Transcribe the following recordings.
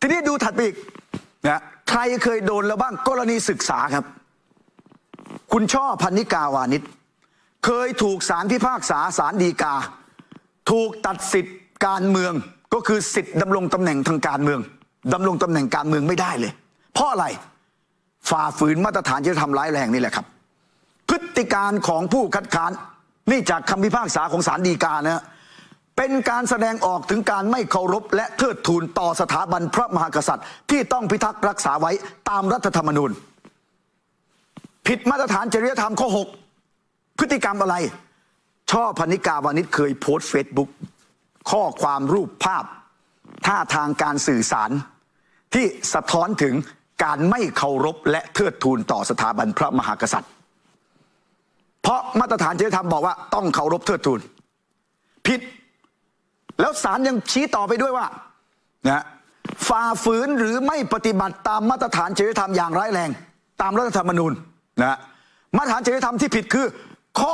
ทีนี้ดูถัดไปอีกนะใครเคยโดนแล้วบ้างกรณีศึกษาครับคุณช่อพรรณิกาวานิชเคยถูกศาลพิพากษาศาลฎีกาถูกตัดสิทธิ์การเมืองก็คือสิทธิ์ดำรงตำแหน่งทางการเมืองดำรงตำแหน่งการเมืองไม่ได้เลยเพราะอะไรฝ่าฝืนมาตรฐานจริยธรรมร้ายแรงนี่แหละครับพฤติการของผู้คัดค้านนี่จากคำพิพากษาของศาลฎีกานะเป็นการแสดงออกถึงการไม่เคารพและเทิดทูนต่อสถาบันพระมหากษัตริย์ที่ต้องพิทักษ์รักษาไว้ตามรัฐธรรมนูญผิดมาตรฐานจริยธรรมข้อ 6พฤติกรรมอะไรช่อพรรณิกาวานิชเคยโพสต์เฟซบุ๊กข้อความรูปภาพท่าทางการสื่อสารที่สะท้อนถึงการไม่เคารพและเทิดทูนต่อสถาบันพระมหากษัตริย์เพราะมาตรฐานจริยธรรมบอกว่าต้องเคารพเทิดทูนผิดแล้วศาลยังชี้ต่อไปด้วยว่านะฝ่าฝืนหรือไม่ปฏิบัติตามมาตรฐานจริยธรรมอย่างร้ายแรงตามรัฐธรรมนูญนะมาตรฐานจริยธรรมที่ผิดคือข้อ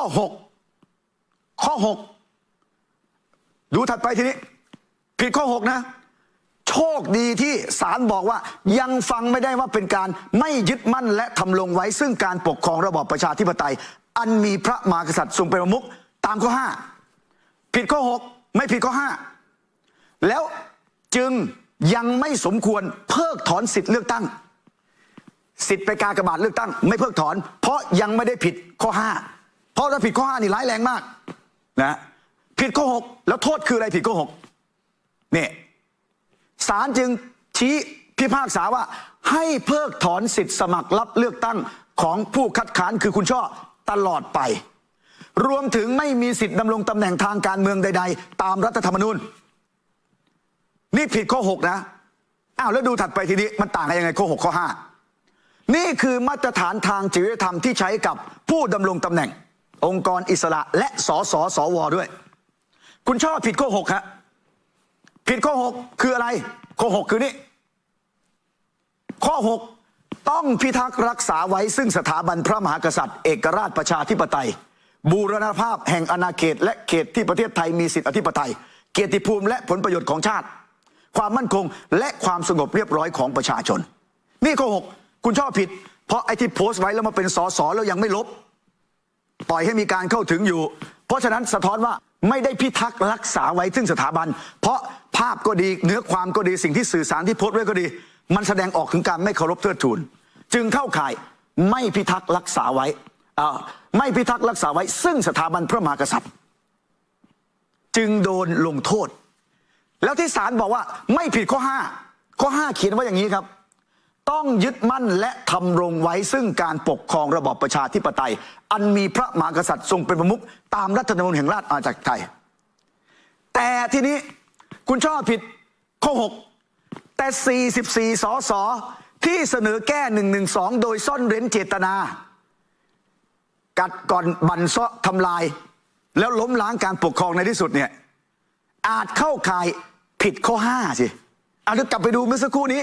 6ดูถัดไปทีนี้ผิดข้อ 6นะโชคดีที่ศาลบอกว่ายังฟังไม่ได้ว่าเป็นการไม่ยึดมั่นและทำลงไว้ซึ่งการปกครองระบอบประชาธิปไตยอันมีพระมหากษัตริย์ทรงเป็นประมุขตามข้อ 5ผิดข้อ 6ไม่ผิดข้อ 5แล้วจึงยังไม่สมควรเพิกถอนสิทธิเลือกตั้งสิทธิไปกากบาทเลือกตั้งไม่เพิกถอนเพราะยังไม่ได้ผิดข้อ 5เพราะถ้าผิดข้อ 5นี่ร้ายแรงมากนะผิดข้อ 6แล้วโทษคืออะไรผิดข้อ 6นี่ศาลจึงชี้พิพากษาว่าให้เพิกถอนสิทธิสมัครรับเลือกตั้งของผู้คัดค้านคือคุณช่อตลอดไปรวมถึงไม่มีสิทธิดำรงตำแหน่งทางการเมืองใดๆตามรัฐธรรมนูญนี่ผิดข้อ 6นะอ้าวแล้วดูถัดไปทีนี้มันต่างกันยังไงข้อ 6 ข้อ 5นี่คือมาตรฐานทางจริยธรรมที่ใช้กับผู้ดำรงตำแหน่งองค์กรอิสระและสสสวด้วยคุณช่อผิดข้อ 6ครับผิดข้อ 6คืออะไรข้อ 6คือนี่ข้อ 6ต้องพิทักษ์รักษาไว้ซึ่งสถาบันพระมหากษัตริย์เอกราชประชาธิปไตยบูรณภาพแห่งอาณาเขตและเขตที่ประเทศไทยมีสิทธิอธิปไตยเกียรติภูมิและผลประโยชน์ของชาติความมั่นคงและความสงบเรียบร้อยของประชาชนนี่ข้อ 6คุณช่อผิดเพราะไอ้ที่โพสต์ไว้แล้วมาเป็นสสแล้วยังไม่ลบปล่อยให้มีการเข้าถึงอยู่เพราะฉะนั้นสะท้อนว่าไม่ได้พิทักษ์รักษาไว้ซึ่งสถาบันเพราะภาพก็ดีเนื้อความก็ดีสิ่งที่สื่อสารที่โพสต์ไว้ก็ดีมันแสดงออกถึงการไม่เคารพเทิดทูนจึงเข้าข่ายไม่พิทักษ์รักษาไว้ไม่พิทักษ์รักษาไว้ซึ่งสถาบันพระมหากษัตริย์จึงโดนลงโทษแล้วที่ศาลบอกว่าไม่ผิดข้อ 5ข้อ 5เขียนว่าอย่างนี้ครับต้องยึดมั่นและทำรงไว้ซึ่งการปกครองระบอบประชาธิปไตยอันมีพระมหากษัตริย์ทรงเป็นประมุขตามรัฐธรรมนูญแห่งราชอาณาจักรไทยแต่ทีนี้คุณช่อผิดข้อ 6แต่44 สสที่เสนอแก้112โดยซ่อนเร้นเจตนากัดก่อนบั่นเซาะทำลายแล้วล้มล้างการปกครองในที่สุดเนี่ยอาจเข้าข่ายผิดข้อ 5สิเอากลับไปดูเมื่อสักครู่นี้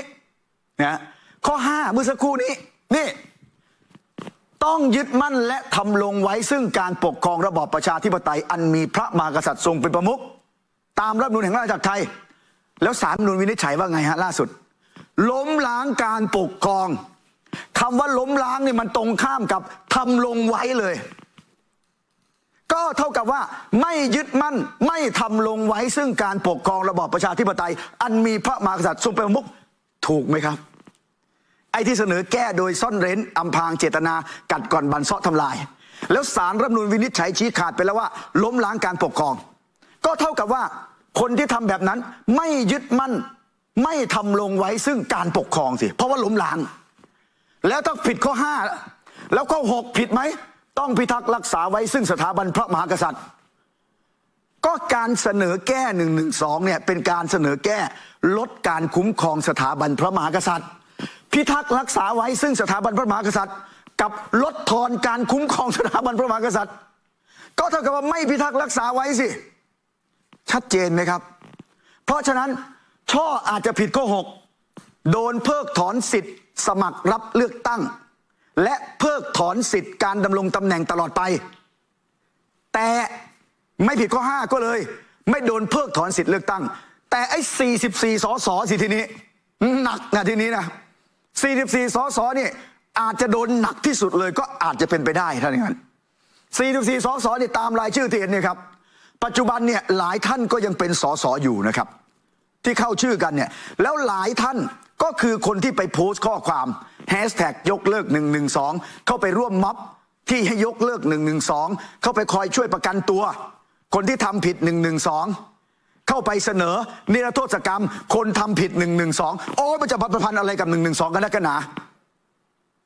นะข้อ 5เมื่อสักครู่นี้นี่ต้องยึดมั่นและทำลงไว้ซึ่งการปกครองระบอบประชาธิปไตยอันมีพระมหากษัตริย์ทรงเป็นประมุขตามรัฐธรรมนูญแห่งราชอาณาจักรไทยแล้วศาลรัฐธรรมนูญวินิจฉัยว่าไงฮะล่าสุดล้มล้างการปกครองคำว่าล้มล้างนี่มันตรงข้ามกับทำลงไว้เลยก็เท่ากับว่าไม่ยึดมั่นไม่ทำลงไว้ซึ่งการปกครองระบอบประชาธิปไตยอันมีพระมหากษัตริย์ทรงเป็นประมุขถูกไหมครับไอ้ที่เสนอแก้โดยซ่อนเร้นอำพรางเจตนากัดก่อนบั่นเซาะทำลายแล้วศาลรัฐธรรมนูญวินิจฉัยชี้ขาดไปแล้วว่าล้มล้างการปกครองก็เท่ากับว่าคนที่ทำแบบนั้นไม่ยึดมั่นไม่ทำลงไว้ซึ่งการปกครองสิเพราะว่าล้มล้างแล้วถ้าผิดข้อ 5แล้วข้อ 6ผิดไหมต้องพิทักษ์รักษาไว้ซึ่งสถาบันพระมหากษัตริย์ก็การเสนอแก้112เนี่ยเป็นการเสนอแก้ลดการคุ้มครองสถาบันพระมหากษัตริย์พิทักษ์รักษาไว้ซึ่งสถาบันพระมหากษัตริย์กับลดทอนการคุ้มครองสถาบันพระมหากษัตริย์ก็เท่ากับว่าไม่พิทักษ์รักษาไว้สิชัดเจนไหมครับเพราะฉะนั้นช่ออาจจะผิดข้อ 6โดนเพิกถอนสิทธิ์สมัครรับเลือกตั้งและเพิกถอนสิทธิ์การดำรงตำแหน่งตลอดไปแต่ไม่ผิดข้อ 5ก็เลยไม่โดนเพิกถอนสิทธิ์เลือกตั้งแต่ไอ้44 สสสิทีนี้ หนักนะทีนี้นะ44 สสนี่อาจจะโดนหนักที่สุดเลยก็อาจจะเป็นไปได้ท่านอย่างนั้น44 สสนี่ตามรายชื่อที่เห็นเนี่ยครับปัจจุบันเนี่ยหลายท่านก็ยังเป็นสสอยู่นะครับที่เข้าชื่อกันเนี่ยแล้วหลายท่านก็คือคนที่ไปโพสต์ข้อความแฮชแท็กยกเลิก112เข้าไปร่วมม็อบที่ให้ยกเลิก112เข้าไปคอยช่วยประกันตัวคนที่ทำผิด112เข้าไปเสนอนิรโทษกรรมคนทำผิด112โอ้ยมันจะพันอะไรกับ112กันนักกันหนา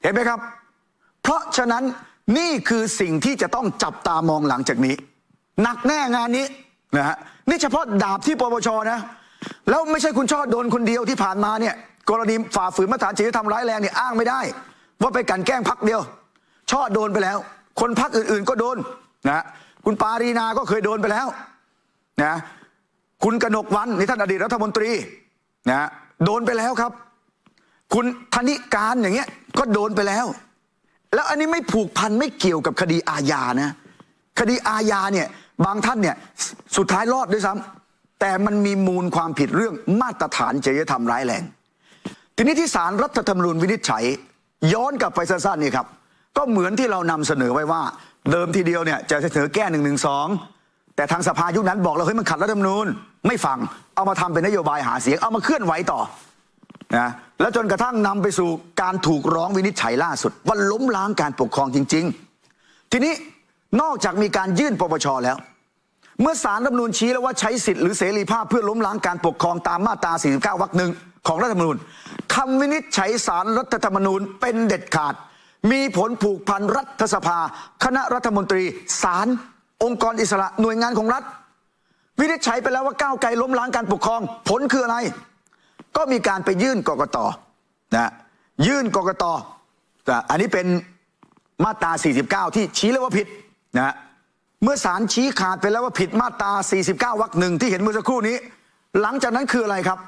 เห็นไหมครับเพราะฉะนั้นนี่คือสิ่งที่จะต้องจับตามองหลังจากนี้หนักแน่งานนี้นะฮะนี่เฉพาะดาบที่ปปชนะแล้วไม่ใช่คุณช่อโดนคนเดียวที่ผ่านมาเนี่ยกรณีฝ่าฝืนมาตรฐานจริยธรรมร้ายแรงเนี่ยอ้างไม่ได้ว่าไปกลั่นแกล้งพรรคเดียวช่อโดนไปแล้วคนพรรคอื่นๆก็โดนนะคุณปารีนาก็เคยโดนไปแล้วนะคุณกนกวรรณนี่ท่านอดีตรัฐมนตรีนะโดนไปแล้วครับคุณธนิการอย่างเงี้ยก็โดนไปแล้วแล้วอันนี้ไม่ผูกพันไม่เกี่ยวกับคดีอาญานะคดีอาญาเนี่ยบางท่านเนี่ยสุดท้ายรอดด้วยซ้ำแต่มันมีมูลความผิดเรื่องมาตรฐานจริยธรรมร้ายแรงทีนี้ที่ศาลรัฐธรรมนูญวินิจฉัยย้อนกลับไปสั้นๆนี่ครับก็เหมือนที่เรานำเสนอไว้ว่าเดิมทีเดียวเนี่ยจะเสนอแก้112แต่ทางสภายุคนั้นบอกเราเฮ้ยมันขัดรัฐธรรมนูญไม่ฟังเอามาทำเป็นนโยบายหาเสียงเอามาเคลื่อนไหวต่อนะแล้วจนกระทั่งนำไปสู่การถูกร้องวินิจฉัยล่าสุดว่าล้มล้างการปกครองจริงๆทีนี้นอกจากมีการยื่นปปชแล้วเมื่อศาลรัฐธรรมนูญชี้แล้วว่าใช้สิทธิ์หรือเสรีภาพเพื่อล้มล้างการปกครองตามมาตรา49 วรรค 1ของรัฐธรรมนูญคำวินิจฉัยศาลรัฐธรรมนูญเป็นเด็ดขาดมีผลผูกพันรัฐสภาคณะรัฐมนตรีศาลองค์กรอิสระหน่วยงานของรัฐวินิจฉัยไปแล้วว่าก้าวไกลล้มล้างการปกครองผลคืออะไรก็มีการไปยื่นกกตนะยื่นกกตอันนี้เป็นมาตรา49ที่ชี้แล้วว่าผิดนะเมื่อศาลชี้ขาดไปแล้วว่าผิดมาตรา49 วรรค 1ที่เห็นเมื่อสักครู่นี้หลังจากนั้นคืออะไรครับ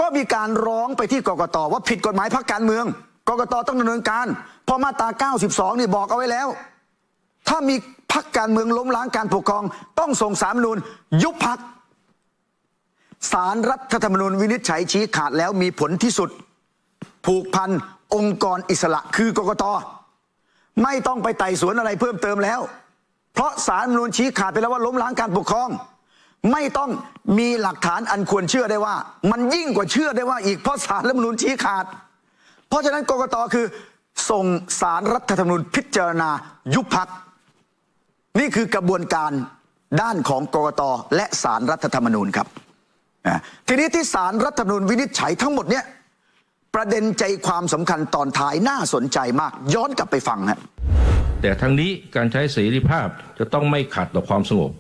ก็มีการร้องไปที่กกตว่าผิดกฎหมายพรรคการเมืองกกตต้องดำเนินการเพราะมาตรา92นี่บอกเอาไว้แล้วถ้ามีพรรคการเมืองล้มล้างการปกครองต้องส่งศาลรัฐธรรมนูญยุบพรรคศาลรัฐธรรมนูญวินิจฉัยชี้ขาดแล้วมีผลที่สุดผูกพันองค์กรอิสระคือกกตไม่ต้องไปไต่สวนอะไรเพิ่มเติมแล้วเพราะศาลรัฐธรรมนูญชี้ขาดไปแล้วว่าล้มล้างการปกครองไม่ต้องมีหลักฐานอันควรเชื่อได้ว่ามันยิ่งกว่าเชื่อได้ว่าอีกเพราะศาลรัฐธรรมนูญชี้ขาดเพราะฉะนั้นกกตคือส่งศาลรัฐธรรมนูญพิจารณายุบพรรคนี่คือกระบวนการด้านของกกตและศาลรัฐธรรมนูญครับทีนี้ที่ศาลรัฐธรรมนูญวินิจฉัยทั้งหมดเนี่ยประเด็นใจความสำคัญตอนท้ายน่าสนใจมากย้อนกลับไปฟังฮะแต่ทั้งนี้การใช้เสรีภาพจะต้องไม่ขัดต่อความสงบ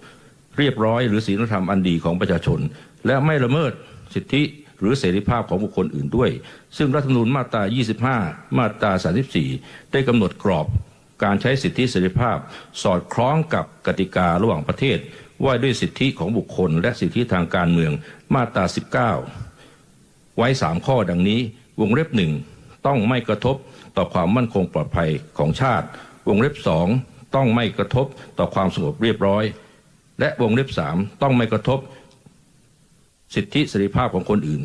เรียบร้อยหรือศีลธรรมอันดีของประชาชนและไม่ละเมิดสิทธิหรือเสรีภาพของบุคคลอื่นด้วยซึ่งรัฐธรรมนูญมาตรา25มาตรา34ได้กำหนดกรอบการใช้สิทธิเสรีภาพสอดคล้องกับกติการะหว่างประเทศว่าด้วยสิทธิของบุคคลและสิทธิทางการเมืองมาตรา19ไว้3ข้อดังนี้วงเล็บ1ต้องไม่กระทบต่อความมั่นคงปลอดภัยของชาติวงเล็บ2ต้องไม่กระทบต่อความสงบเรียบร้อยและวงเล็บ3ต้องไม่กระทบสิทธิเสรีภาพของคนอื่น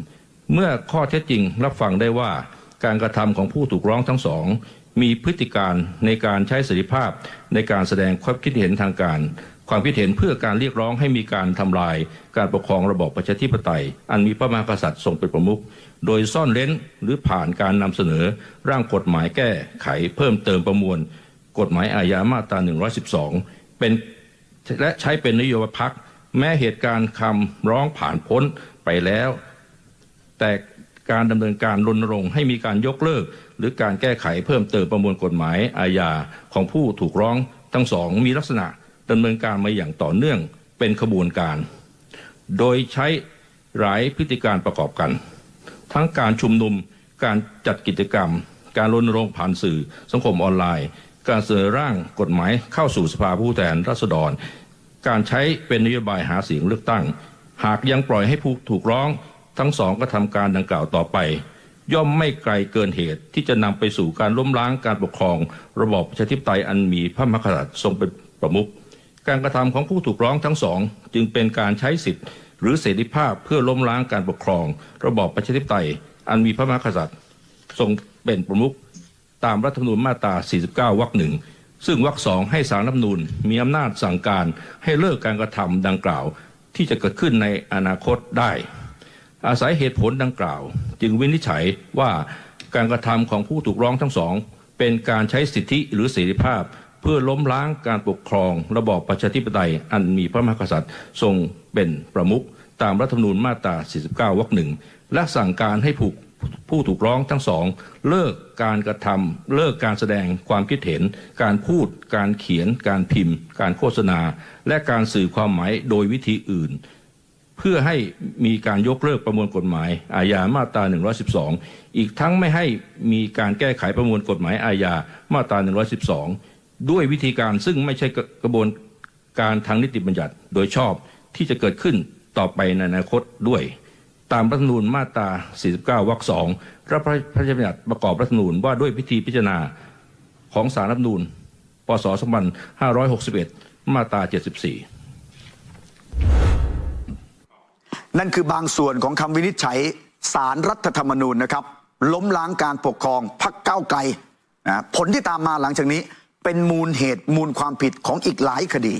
เมื่อข้อเท็จจริงรับฟังได้ว่าการกระทำของผู้ถูกร้องทั้งสองมีพฤติการในการใช้เสรีภาพในการแสดงความคิดเห็นทางการความคิดเห็นเพื่อการเรียกร้องให้มีการทำลายการปกครองระบอบประชาธิปไตยอันมีพระมหากษัตริย์ทรงเป็นประมุขโดยซ่อนเร้นหรือผ่านการนำเสนอร่างกฎหมายแก้ไขเพิ่มเติมประมวลกฎหมายอาญามาตรา112เป็นและใช้เป็นนโยบายพรรคแม้เหตุการณ์คำร้องผ่านพ้นไปแล้วแต่การดำเนินการรณรงค์ให้มีการยกเลิกหรือการแก้ไขเพิ่มเติมประมวลกฎหมายอาญาของผู้ถูกร้องทั้งสองมีลักษณะดำเนินการมาอย่างต่อเนื่องเป็นขบวนการโดยใช้หลายพฤติการประกอบกันทั้งการชุมนุมการจัดกิจกรรมการรณรงค์ผ่านสื่อสังคมออนไลน์การเสนอร่างกฎหมายเข้าสู่สภาผู้แทนราษฎรการใช้เป็นนโยบายหาเสียงเลือกตั้งหากยังปล่อยให้ผู้ถูกร้องทั้งสองกระทำการดังกล่าวต่อไปย่อมไม่ไกลเกินเหตุที่จะนำไปสู่การล้มล้างการปกครองระบอบประชาธิปไตยอันมีพระมหากษัตริย์ทรงเป็นประมุขการกระทำของผู้ถูกร้องทั้งสองจึงเป็นการใช้สิทธิ หรือเสรีภาพเพื่อล้มล้างการปกครองระบอบประชาธิปไตยอันมีพระมหากษัตริย์ทรงเป็นประมุขตามรัฐธรรมนูญมาตรา 49 วรรค 1 ซึ่งวรรค 2 ให้ศาลรัฐธรรมนูญมีอำนาจสั่งการให้เลิกการกระทำดังกล่าวที่จะเกิดขึ้นในอนาคตได้อาศัยเหตุผลดังกล่าวจึงวินิจฉัยว่าการกระทำของผู้ถูกร้องทั้งสองเป็นการใช้สิทธิหรือเสรีภาพเพื่อล้มล้างการปกครองระบอบประชาธิปไตยอันมีพระมหากษัตริย์ทรงเป็นประมุขตามรัฐธรรมนูญมาตรา 49 วรรค 1 และสั่งการให้ผู้ถูกร้องทั้งสองเลิกการกระทำเลิกการแสดงความคิดเห็นการพูดการเขียนการพิมพ์การโฆษณาและการสื่อความหมายโดยวิธีอื่นเพื่อให้มีการยกเลิกประมวลกฎหมายอาญามาตรา 112 อีกทั้งไม่ให้มีการแก้ไขประมวลกฎหมายอาญามาตรา 112 ด้วยวิธีการซึ่งไม่ใช่กระบวนการทางนิติบัญญัติโดยชอบที่จะเกิดขึ้นต่อไปในอนาคตด้วยตามรัฐธรรมนูญมาตรา 49 วรรค 2 และพระราชบัญญัติประกอบรัฐธรรมนูญว่าด้วยพิธีพิจารณาของศาลรัฐธรรมนูญพ.ศ. 2561 มาตรา 74นั่นคือบางส่วนของคำวินิจฉัยศาลรัฐธรรมนูญนะครับล้มล้างการปกครองพรรคก้าวไกลนะผลที่ตามมาหลังจากนี้เป็นมูลเหตุมูลความผิดของอีกหลายคดี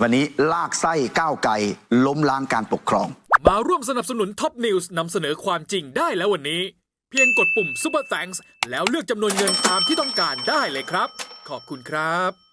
วันนี้ลากไส้ก้าวไกลล้มล้างการปกครองมาร่วมสนับสนุนท็อปนิวส์นำเสนอความจริงได้แล้ววันนี้เพียงกดปุ่ม Super Thanks แล้วเลือกจำนวนเงินตามที่ต้องการได้เลยครับขอบคุณครับ